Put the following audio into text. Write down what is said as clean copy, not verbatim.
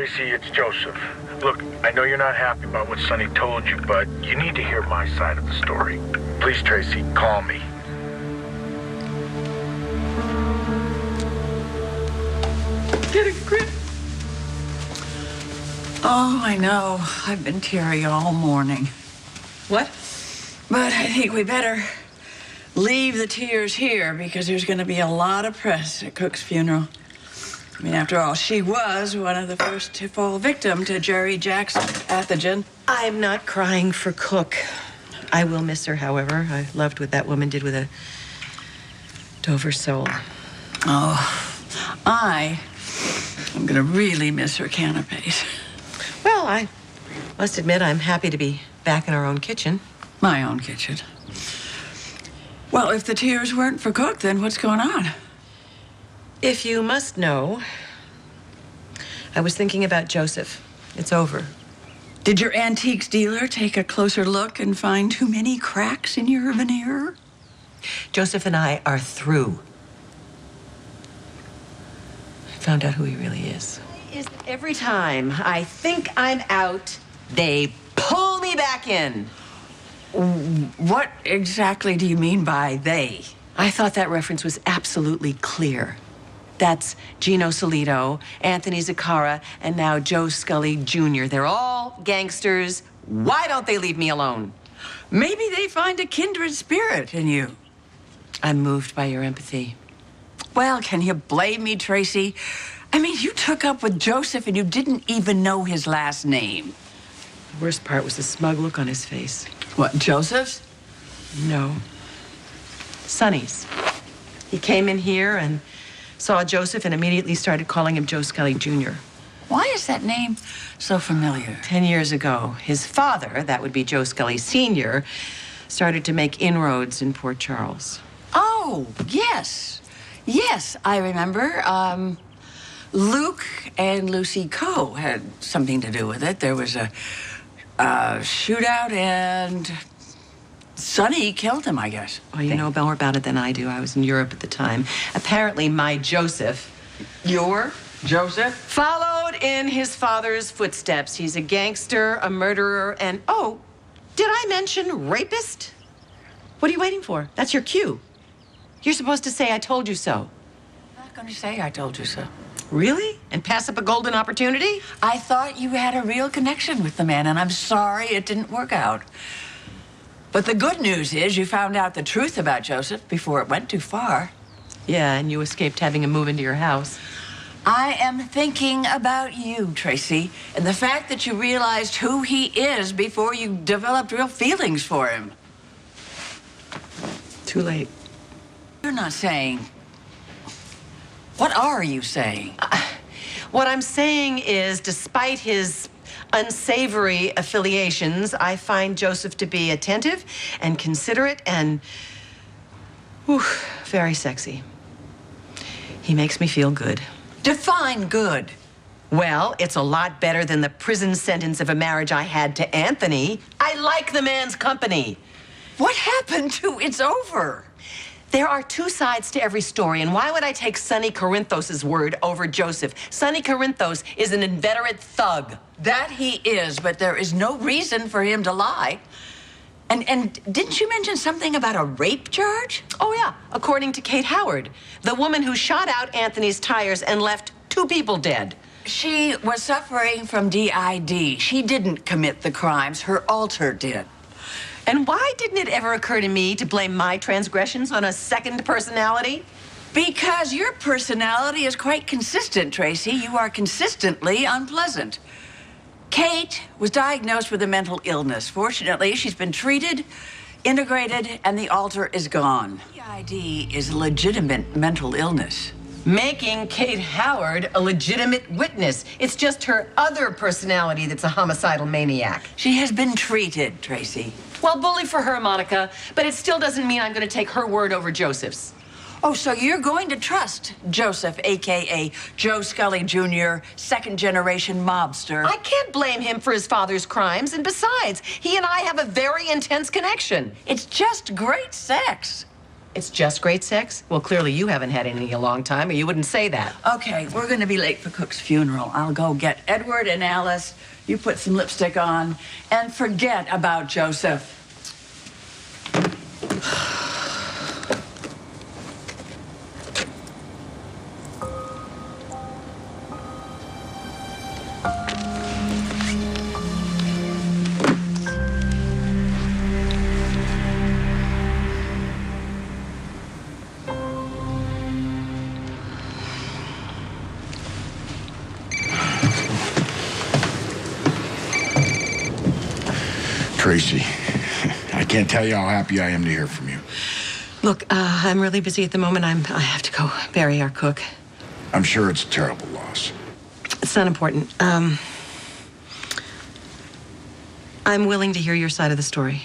Tracy, it's Joseph. Look, I know you're not happy about what Sonny told you, but you need to hear my side of the story. Please, Tracy, call me. Get a grip. Oh, I know. I've been teary all morning. What? But I think we better leave the tears here because there's going to be a lot of press at Cook's funeral. I mean, after all, she was one of the first to fall victim to Jerry Jackson's pathogen. I'm not crying for Cook. I will miss her, however. I loved what that woman did with a Dover soul. Oh, I'm going to really miss her canapes. Well, I must admit I'm happy to be back in our own kitchen. My own kitchen. Well, if the tears weren't for Cook, then what's going on? If you must know, I was thinking about Joseph. It's over. Did your antiques dealer take a closer look and find too many cracks in your veneer? Joseph and I are through. I found out who he really is. Every time I think I'm out, they pull me back in. What exactly do you mean by they? I thought that reference was absolutely clear. That's Gino Solito, Anthony Zaccara, and now Joe Scully Jr. They're all gangsters. Why don't they leave me alone? Maybe they find a kindred spirit in you. I'm moved by your empathy. Well, can you blame me, Tracy? I mean, you took up with Joseph and you didn't even know his last name. The worst part was the smug look on his face. What, Joseph's? No. Sonny's. He came in here and saw Joseph and immediately started calling him Joe Scully Jr. Why is that name so familiar? 10 years ago, his father, that would be Joe Scully Sr., started to make inroads in Port Charles. Oh, yes. Yes, I remember. Luke and Lucy Coe had something to do with it. There was a shootout and Sonny killed him, I guess. Well, you know more about it than I do. I was in Europe at the time. Apparently, my Joseph... Your Joseph? Followed in his father's footsteps. He's a gangster, a murderer, and... Oh, did I mention rapist? What are you waiting for? That's your cue. You're supposed to say, I told you so. I'm not going to say I told you so. Really? And pass up a golden opportunity? I thought you had a real connection with the man, and I'm sorry it didn't work out. But the good news is you found out the truth about Joseph before it went too far. Yeah, and you escaped having him move into your house. I am thinking about you, Tracy, and the fact that you realized who he is before you developed real feelings for him. Too late. You're not saying... What are you saying? What I'm saying is, despite his unsavory affiliations, I find Joseph to be attentive and considerate and, very sexy. He makes me feel good. Define good. Well, it's a lot better than the prison sentence of a marriage I had to Anthony. I like the man's company. What happened to It's Over? There are two sides to every story, and why would I take Sonny Corinthos' word over Joseph? Sonny Corinthos is an inveterate thug. That he is, but there is no reason for him to lie. And didn't you mention something about a rape charge? Oh, yeah, according to Kate Howard, the woman who shot out Anthony's tires and left 2 people dead. She was suffering from DID. She didn't commit the crimes. Her alter did. And why didn't it ever occur to me to blame my transgressions on a second personality? Because your personality is quite consistent, Tracy. You are consistently unpleasant. Kate was diagnosed with a mental illness. Fortunately, she's been treated, integrated, and the alter is gone. DID is a legitimate mental illness. Making Kate Howard a legitimate witness. It's just her other personality that's a homicidal maniac. She has been treated, Tracy. Well, bully for her, Monica, but it still doesn't mean I'm going to take her word over Joseph's. Oh, so you're going to trust Joseph, a.k.a. Joe Scully Jr., second-generation mobster. I can't blame him for his father's crimes, and besides, he and I have a very intense connection. It's just great sex. It's just great sex? Well, clearly you haven't had any in a long time, or you wouldn't say that. Okay, we're gonna be late for Cook's funeral. I'll go get Edward and Alice. You put some lipstick on and forget about Joseph. Tracy, I can't tell you how happy I am to hear from you. Look, I'm really busy at the moment. I have to go bury our cook. I'm sure it's a terrible loss. It's not important. I'm willing to hear your side of the story.